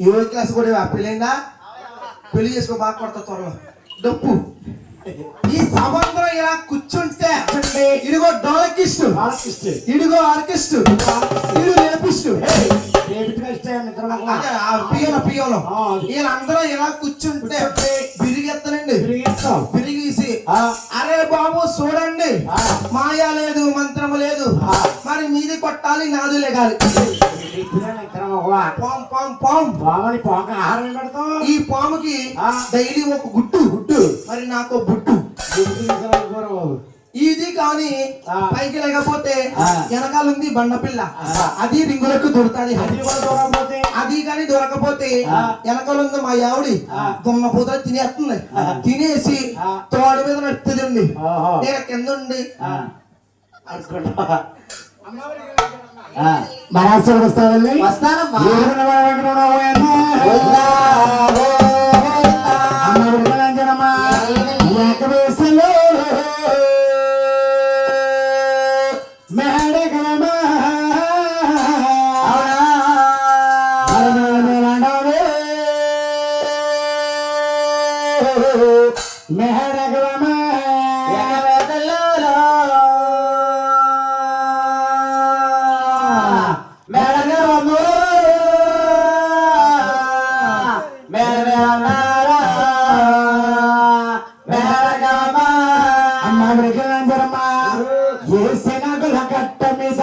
ఏ class కూడా పెళ్ళైందా? పెళ్లి చేసుకో, బాగా కొడతా త్వరలో డప్పు. ఈ సముద్రం ఇలా కూర్చుంటే ఇదిగో డోలకిస్ట్, ఇదిగో ఆర్కెస్ట్, ఇడు రేపిస్ట్, వీళ్ళందరూ ఇలా కూర్చుంటే బిరిగెత్తనండి, బిరిగేసి అరే బాబు చూడండి, మాయా లేదు, మంత్రము లేదు, మరి మీది కొట్టాలి, నాది లేగాలి. ఈ పాముకి డైలీ ఒక గుట్టు, మరి నాకు బుట్టు. ఇది కానీ పైకి లేకపోతే వెనకాల ఉంది బండపిల్ల, అది రింగులకు దొరుకుతుంది. అది కానీ దొరకపోతే వెనకాల ఉంది మా ఆవిడి దున్నపోత తినేస్తుంది. తినేసి తోడ మీద నడుతుందండి, నేను కింద ఉండి మహారాష్ట్రకు వస్తానండి. వస్తానమ్మా. ఏ సెనగుల కట్ట మీద